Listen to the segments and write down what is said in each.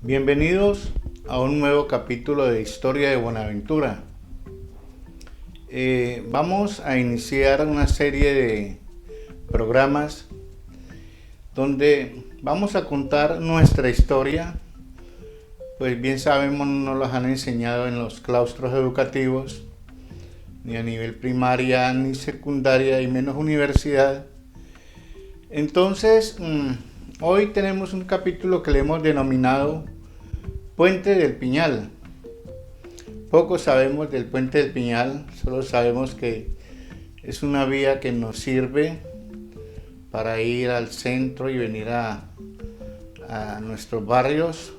Bienvenidos a un nuevo capítulo de Historia de Buenaventura. Vamos a iniciar una serie de programas donde vamos a contar nuestra historia. Pues bien sabemos, no nos han enseñado en los claustros educativos, ni a nivel primaria, ni secundaria, y menos universidad. Entonces, hoy tenemos un capítulo que le hemos denominado Puente del Piñal. Poco sabemos del Puente del Piñal, solo sabemos que es una vía que nos sirve para ir al centro y venir a nuestros barrios,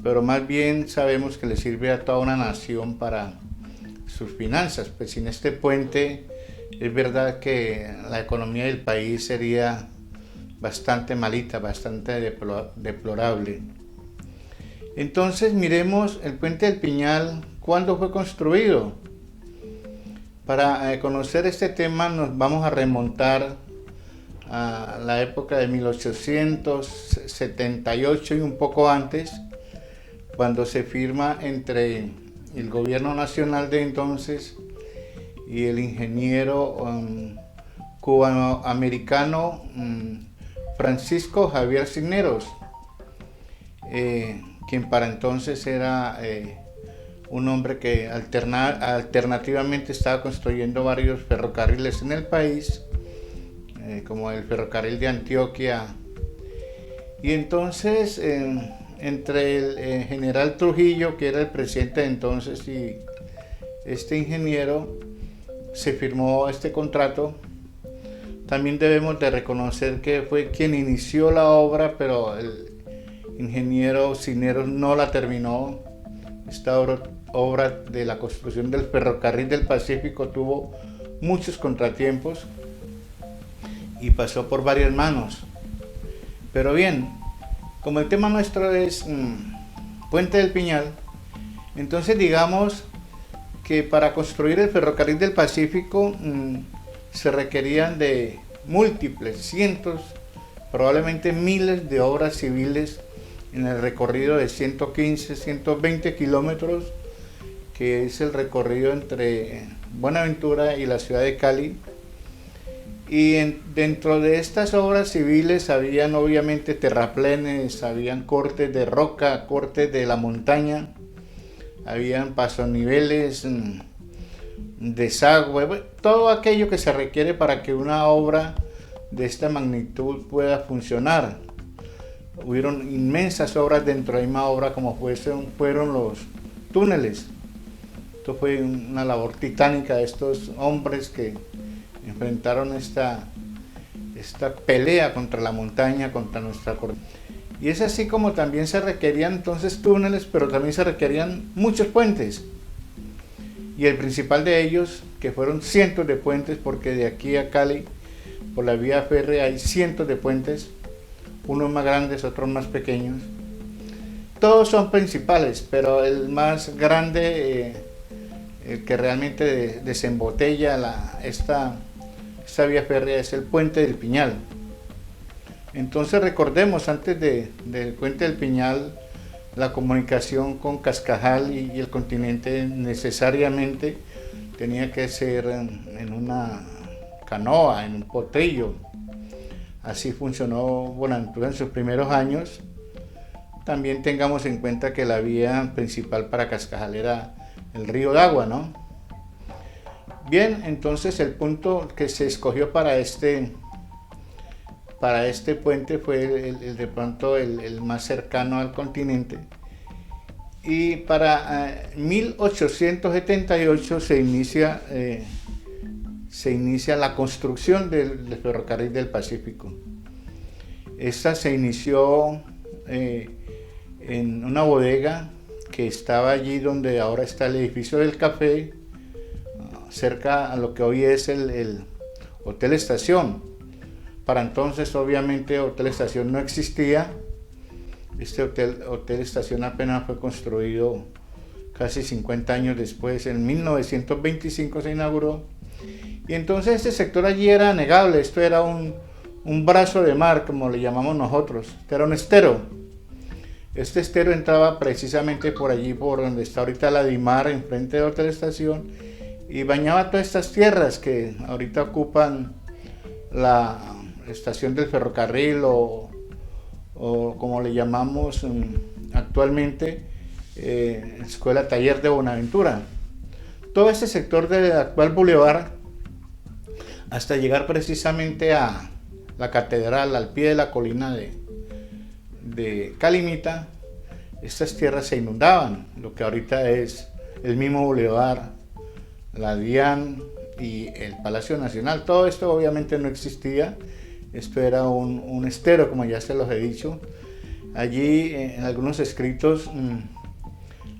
pero más bien sabemos que le sirve a toda una nación para sus finanzas. Pues sin este puente es verdad que la economía del país sería bastante malita, bastante deplorable. Entonces miremos el Puente del Piñal. ¿Cuándo fue construido? Para conocer este tema nos vamos a remontar a la época de 1878 y un poco antes, cuando se firma entre el gobierno nacional de entonces y el ingeniero cubanoamericano Francisco Javier Cisneros, quien para entonces era un hombre que alternativamente estaba construyendo varios ferrocarriles en el país, como el ferrocarril de Antioquia. Y entonces entre el general Trujillo, que era el presidente de entonces, y este ingeniero, se firmó este contrato. También debemos de reconocer que fue quien inició la obra, pero el ingeniero Cisneros no la terminó. Esta obra de la construcción del ferrocarril del Pacífico tuvo muchos contratiempos y pasó por varias manos. Pero bien, como el tema nuestro es Puente del Piñal, entonces digamos que para construir el ferrocarril del Pacífico se requerían de múltiples, cientos, probablemente miles de obras civiles en el recorrido de 115, 120 kilómetros, que es el recorrido entre Buenaventura y la ciudad de Cali. Y dentro de estas obras civiles habían obviamente terraplenes, habían cortes de roca, cortes de la montaña, habían pasoniveles, desagüe, todo aquello que se requiere para que una obra de esta magnitud pueda funcionar. Hubieron inmensas obras dentro de la misma obra, como fueron los túneles. Esto fue una labor titánica de estos hombres que enfrentaron esta pelea contra la montaña, contra nuestra cordillera. Y es así como también se requerían entonces túneles, pero también se requerían muchos puentes. Y el principal de ellos, que fueron cientos de puentes, porque de aquí a Cali, por la vía férrea, hay cientos de puentes, unos más grandes, otros más pequeños. Todos son principales, pero el más grande, el que realmente desembotella esta vía férrea, es el Puente del Piñal. Entonces recordemos, antes del Puente del Piñal, la comunicación con Cascajal y el continente necesariamente tenía que ser en una canoa, en un potrillo. Así funcionó Buenaventura en sus primeros años. También tengamos en cuenta que la vía principal para Cascajal era el río Dagua, ¿no? Bien, entonces el punto que se escogió para este puente fue de pronto el más cercano al continente. Y para 1878 se inicia la construcción del ferrocarril del Pacífico. Esta se inició en una bodega que estaba allí donde ahora está el edificio del café, cerca a lo que hoy es el Hotel Estación. Para entonces obviamente Hotel Estación no existía. Este Hotel Estación apenas fue construido casi 50 años después, en 1925 se inauguró. Y entonces este sector allí era navegable, esto era un brazo de mar, como le llamamos nosotros, este era un estero. Este estero entraba precisamente por allí, por donde está ahorita la Dimar, enfrente de otra estación, y bañaba todas estas tierras que ahorita ocupan la estación del ferrocarril o como le llamamos actualmente, Escuela Taller de Buenaventura. Todo este sector del actual bulevar, hasta llegar precisamente a la catedral, al pie de la colina de Calimita, estas tierras se inundaban, lo que ahorita es el mismo bulevar, la DIAN y el Palacio Nacional. Todo esto obviamente no existía, esto era un estero, como ya se los he dicho. Allí en algunos escritos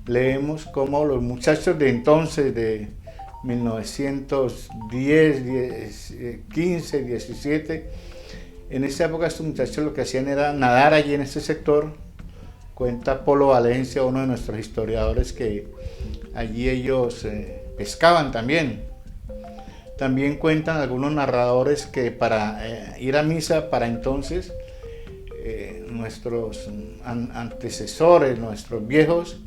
leemos cómo los muchachos de entonces, de 1910, 15, 17, en esa época estos muchachos lo que hacían era nadar allí en este sector. Cuenta Polo Valencia, uno de nuestros historiadores, que allí ellos pescaban también. También cuentan algunos narradores que para ir a misa para entonces, nuestros antecesores, nuestros viejos,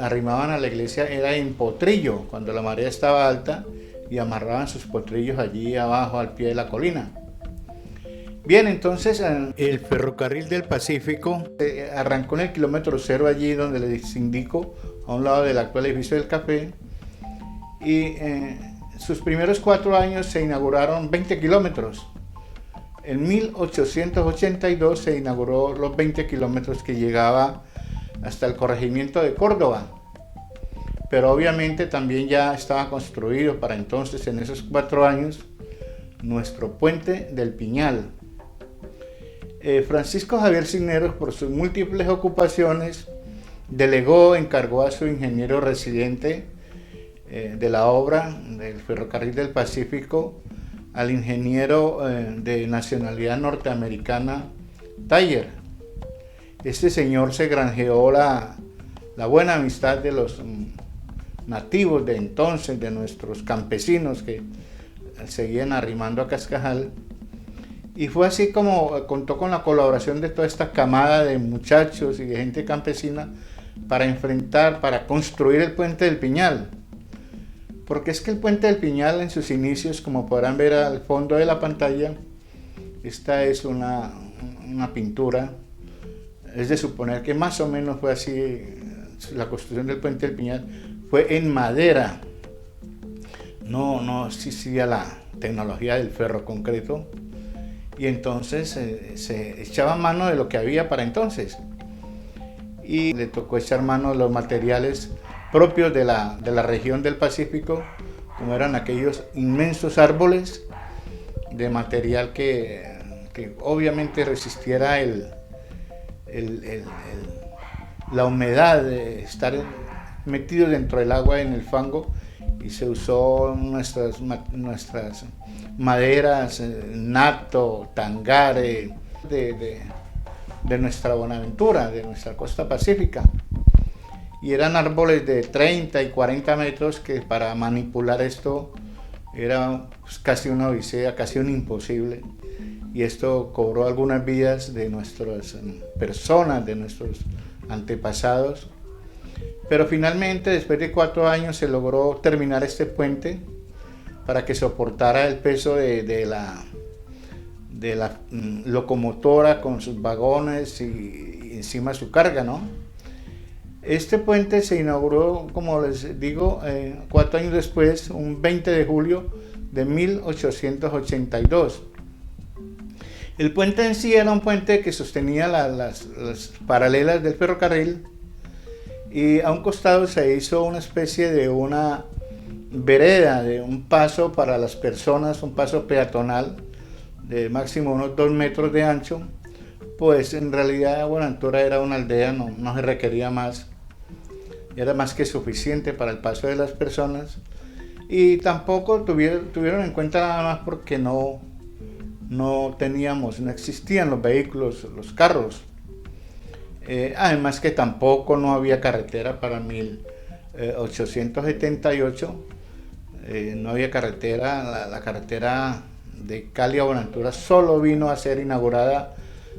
arrimaban a la iglesia, era en potrillo, cuando la marea estaba alta, y amarraban sus potrillos allí abajo al pie de la colina. Bien, entonces el ferrocarril del Pacífico arrancó en el kilómetro 0 allí donde les indico, a un lado del actual edificio del café, y sus primeros 4 años se inauguraron 20 kilómetros. En 1882 se inauguró los 20 kilómetros que llegaba hasta el corregimiento de Córdoba, pero obviamente también ya estaba construido para entonces, en esos 4 años, nuestro puente del Piñal. Francisco Javier Cisneros, por sus múltiples ocupaciones, encargó a su ingeniero residente de la obra del Ferrocarril del Pacífico, al ingeniero de nacionalidad norteamericana Taller. Este señor se granjeó la buena amistad de los nativos de entonces, de nuestros campesinos que seguían arrimando a Cascajal. Y fue así como contó con la colaboración de toda esta camada de muchachos y de gente campesina para construir el puente del Piñal. Porque es que el puente del Piñal en sus inicios, como podrán ver al fondo de la pantalla, esta es una pintura. Es de suponer que más o menos fue así la construcción del puente del Piñal. Fue en madera. No existía la tecnología del ferro concreto. Y entonces se echaba mano de lo que había para entonces. Y le tocó echar mano de los materiales propios de la región del Pacífico, como eran aquellos inmensos árboles de material que obviamente resistiera la humedad de estar metido dentro del agua en el fango, y se usó nuestras maderas, nato, tangare, de nuestra Buenaventura, de nuestra costa pacífica. Y eran árboles de 30 y 40 metros que para manipular esto era casi una odisea, casi un imposible. Y esto cobró algunas vidas de nuestras personas, de nuestros antepasados. Pero finalmente, después de 4 años, se logró terminar este puente para que soportara el peso de la locomotora con sus vagones y encima su carga, ¿no? Este puente se inauguró, como les digo, 4 años después, un 20 de julio de 1882. El puente en sí era un puente que sostenía las paralelas del ferrocarril, y a un costado se hizo una especie de una vereda, de un paso para las personas, un paso peatonal de máximo unos 2 metros de ancho. Pues en realidad Buenaventura era una aldea, no se requería más, era más que suficiente para el paso de las personas, y tampoco tuvieron en cuenta nada más porque no existían los vehículos, los carros. Además que tampoco no había carretera para 1878, no había carretera, la carretera de Cali a Buenaventura solo vino a ser inaugurada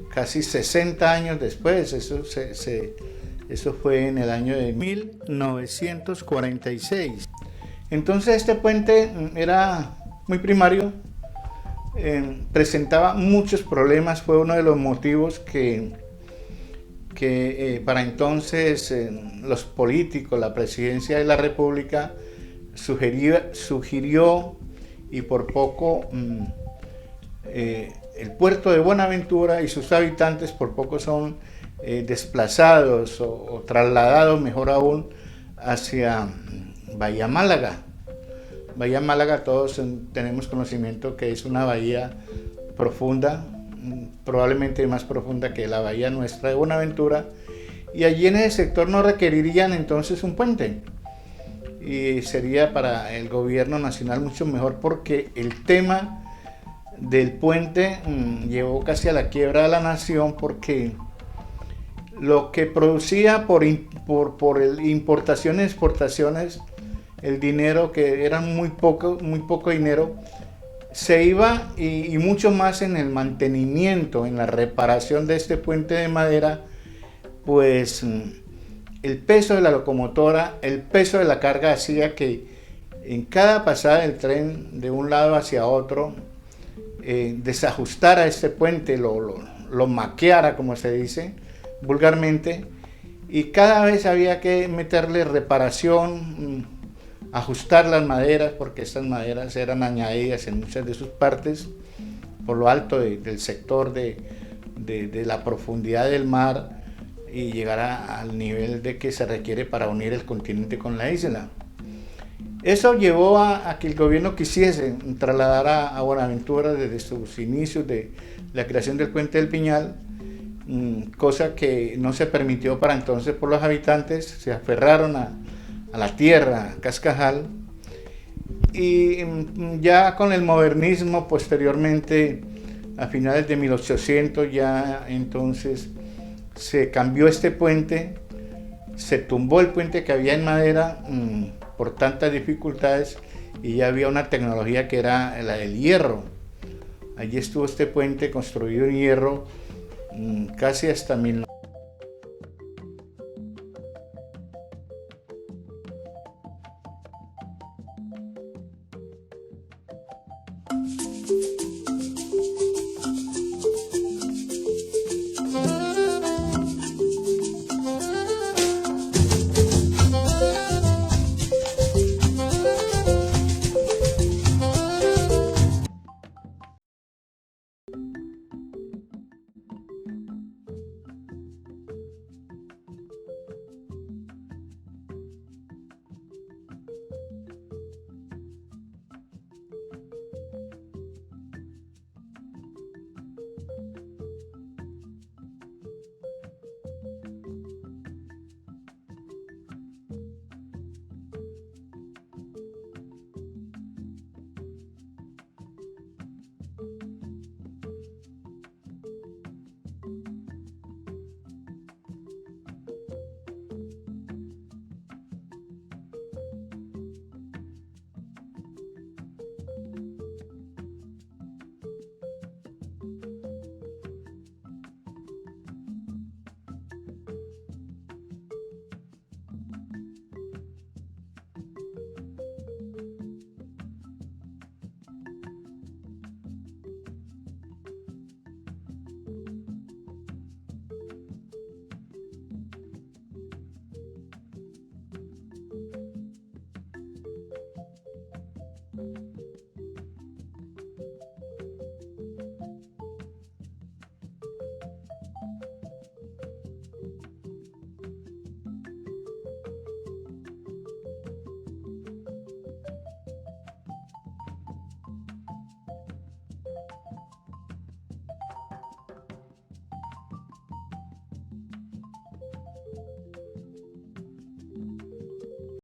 casi 60 años después. Eso fue en el año de 1946. Entonces este puente era muy primario, presentaba muchos problemas, fue uno de los motivos que para entonces los políticos, la presidencia de la República sugirió y por poco el puerto de Buenaventura y sus habitantes por poco son desplazados o trasladados, mejor aún, hacia Bahía Málaga. Bahía Málaga, todos tenemos conocimiento que es una bahía profunda, probablemente más profunda que la bahía nuestra de Buenaventura, y allí en ese sector no requerirían entonces un puente, y sería para el gobierno nacional mucho mejor, porque el tema del puente llevó casi a la quiebra de la nación, porque lo que producía por importaciones y exportaciones, el dinero, que era muy poco dinero, se iba y mucho más en el mantenimiento, en la reparación de este puente de madera, pues el peso de la locomotora, el peso de la carga hacía que en cada pasada del tren de un lado hacia otro desajustara este puente, lo maqueara, como se dice vulgarmente, y cada vez había que meterle reparación, ajustar las maderas, porque estas maderas eran añadidas en muchas de sus partes por lo alto del sector de la profundidad del mar, y llegar al nivel de que se requiere para unir el continente con la isla. Eso llevó a que el gobierno quisiese trasladar a Buenaventura desde sus inicios de la creación del puente del Piñal, cosa que no se permitió para entonces por los habitantes. Se aferraron a la tierra, a Cascajal, y ya con el modernismo posteriormente, a finales de 1800, ya entonces se cambió este puente, se tumbó el puente que había en madera por tantas dificultades, y ya había una tecnología que era la del hierro. Allí estuvo este puente construido en hierro casi hasta 1900.